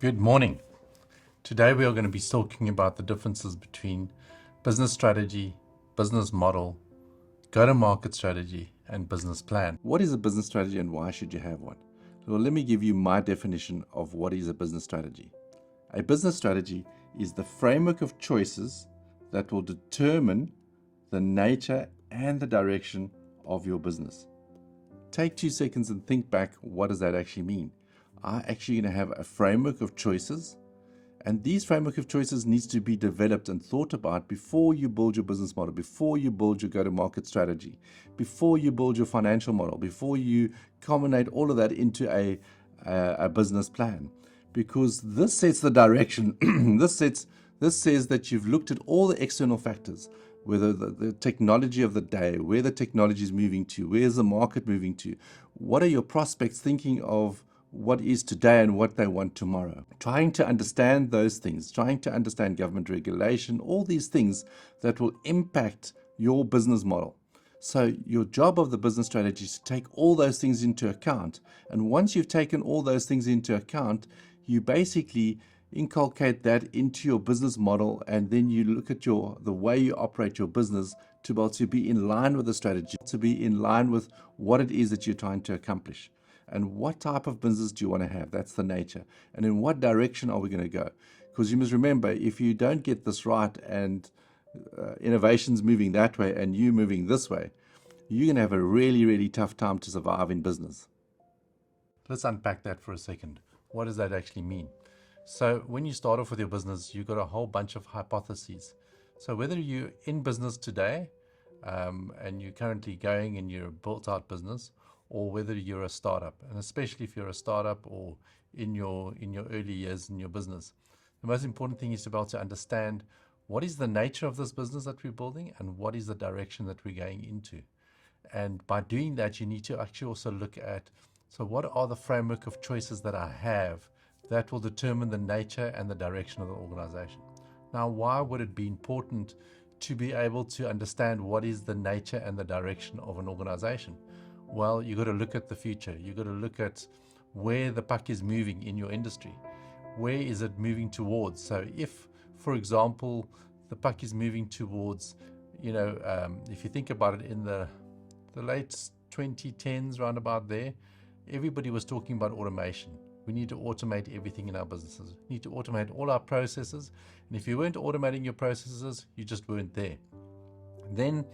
Good morning. Today we are going to be talking about the differences between business strategy, business model, go-to-market strategy, and business plan. What is a business strategy and why should you have one? Well, let me give you my definition of what is a business strategy. A business strategy is the framework of choices that will determine the nature and the direction of your business. Take 2 seconds and think back, what does that actually mean? I'm actually going to have a framework of choices, and these framework of choices needs to be developed and thought about before you build your business model, before you build your go-to-market strategy, before you build your financial model, before you culminate all of that into a business plan. Because this sets the direction. This says that you've looked at all the external factors, whether the technology of the day, where the technology is moving to, where is the market moving to, what are your prospects thinking of what is today and what they want tomorrow. Trying to understand those things, trying to understand government regulation, all these things that will impact your business model. So your job of the business strategy is to take all those things into account. And once you've taken all those things into account, you basically inculcate that into your business model, and then you look at the way you operate your business to be able to be in line with the strategy, to be in line with what it is that you're trying to accomplish. And what type of business do you want to have? That's the nature. And in what direction are we going to go? Because you must remember, if you don't get this right and innovation's moving that way and you moving this way, you're going to have a really, really tough time to survive in business. Let's unpack that for a second. What does that actually mean? So when you start off with your business, you've got a whole bunch of hypotheses. So whether you're in business today and you're currently going and you're a built-out business, or whether you're a startup, and especially if you're a startup or in your early years in your business, the most important thing is to be able to understand what is the nature of this business that we're building and what is the direction that we're going into. And by doing that, you need to actually also look at, so what are the framework of choices that I have that will determine the nature and the direction of the organization. Now, why would it be important to be able to understand what is the nature and the direction of an organization? Well, you've got to look at the future. You've got to look at where the puck is moving in your industry. Where is it moving towards? So if, for example, the puck is moving towards, if you think about it in the late 2010s, round about there, everybody was talking about automation. We need to automate everything in our businesses. We need to automate all our processes. And if you weren't automating your processes, you just weren't there. Then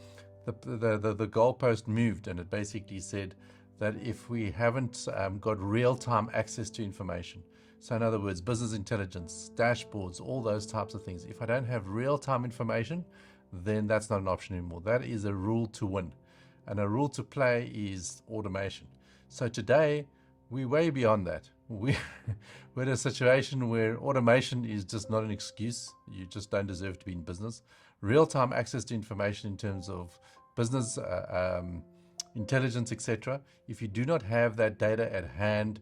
the goalpost moved, and it basically said that if we haven't got real-time access to information, so in other words, business intelligence, dashboards, all those types of things, if I don't have real-time information, then that's not an option anymore. That is a rule to win. And a rule to play is automation. So today, we're way beyond that. We're in a situation where automation is just not an excuse. You just don't deserve to be in business. Real-time access to information in terms of business intelligence, etc. If you do not have that data at hand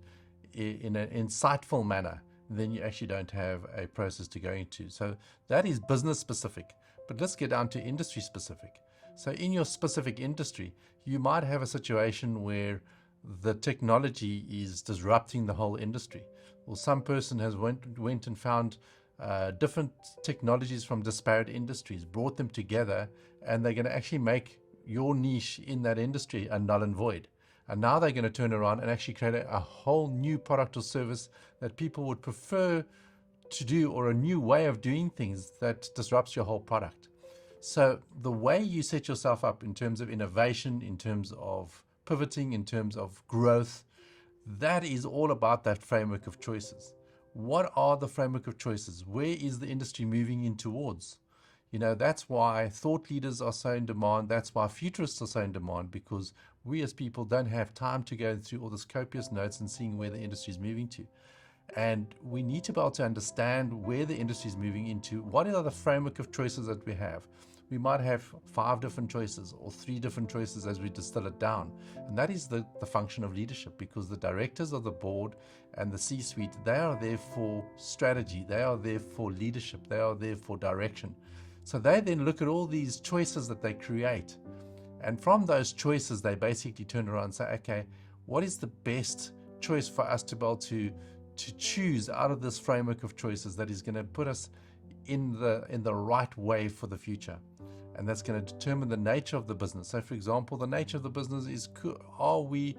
in an insightful manner, then you actually don't have a process to go into. So that is business specific. But let's get down to industry specific. So in your specific industry, you might have a situation where the technology is disrupting the whole industry. Well, some person has went and found different technologies from disparate industries, brought them together, and they're going to actually make your niche in that industry a null and void. And now they're going to turn around and actually create a whole new product or service that people would prefer to do, or a new way of doing things that disrupts your whole product. So the way you set yourself up in terms of innovation, in terms of pivoting, in terms of growth, that is all about that framework of choices. What are the framework of choices? Where is the industry moving in towards? That's why thought leaders are so in demand. That's why futurists are so in demand, because we as people don't have time to go through all this copious notes and seeing where the industry is moving to. And we need to be able to understand where the industry is moving into. What are the framework of choices that we have? We might have 5 different choices or 3 different choices as we distill it down. And that is the function of leadership, because the directors of the board and the C-suite, they are there for strategy. They are there for leadership. They are there for direction. So they then look at all these choices that they create. And from those choices, they basically turn around and say, okay, what is the best choice for us to be able to choose out of this framework of choices that is going to put us in the right way for the future, and that's going to determine the nature of the business. So, for example, the nature of the business is: are we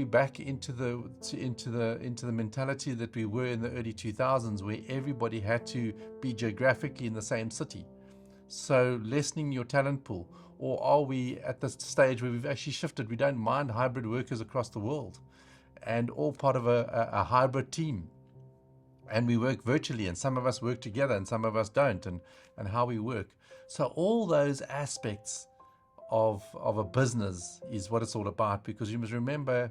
back into the mentality that we were in the early 2000s, where everybody had to be geographically in the same city, so lessening your talent pool? Or are we at the stage where we've actually shifted? We don't mind hybrid workers across the world, and all part of a hybrid team, and we work virtually, and some of us work together and some of us don't, and how we work. So all those aspects of a business is what it's all about, because you must remember,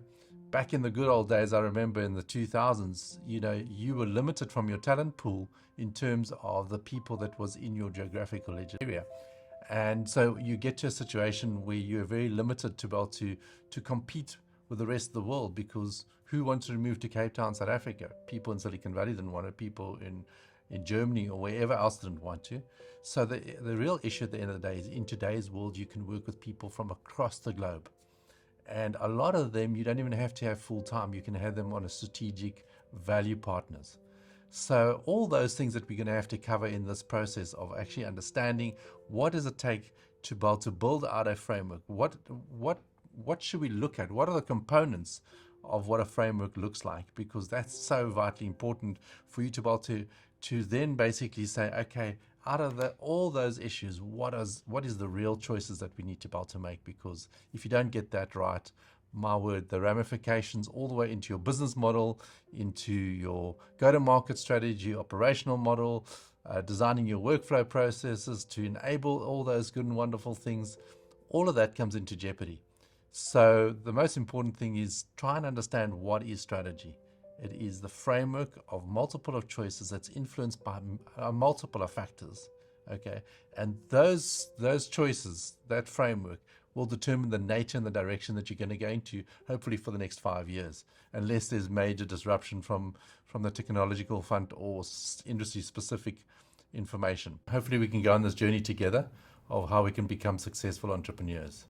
back in the good old days, I remember in the 2000s, you were limited from your talent pool in terms of the people that was in your geographical area. And so you get to a situation where you're very limited to be able to compete with the rest of the world, because who wanted to move to Cape Town, South Africa? People in Silicon Valley didn't want it. People in Germany or wherever else didn't want to. So the real issue at the end of the day is, in today's world, you can work with people from across the globe. And a lot of them, you don't even have to have full time. You can have them on a strategic value partners. So all those things that we're going to have to cover in this process of actually understanding what does it take to be able to build out a framework. What should we look at? What are the components of what a framework looks like? Because that's so vitally important for you to be able to then basically say, okay, out of all those issues, what is the real choices that we need to be able to make? Because if you don't get that right, my word, the ramifications all the way into your business model, into your go-to-market strategy, operational model, designing your workflow processes to enable all those good and wonderful things, all of that comes into jeopardy. So the most important thing is try and understand what is strategy. It is the framework of multiple of choices that's influenced by multiple of factors. Okay, and those choices, that framework, will determine the nature and the direction that you're going to go into, hopefully for the next 5 years, unless there's major disruption from the technological front or industry-specific information. Hopefully we can go on this journey together of how we can become successful entrepreneurs.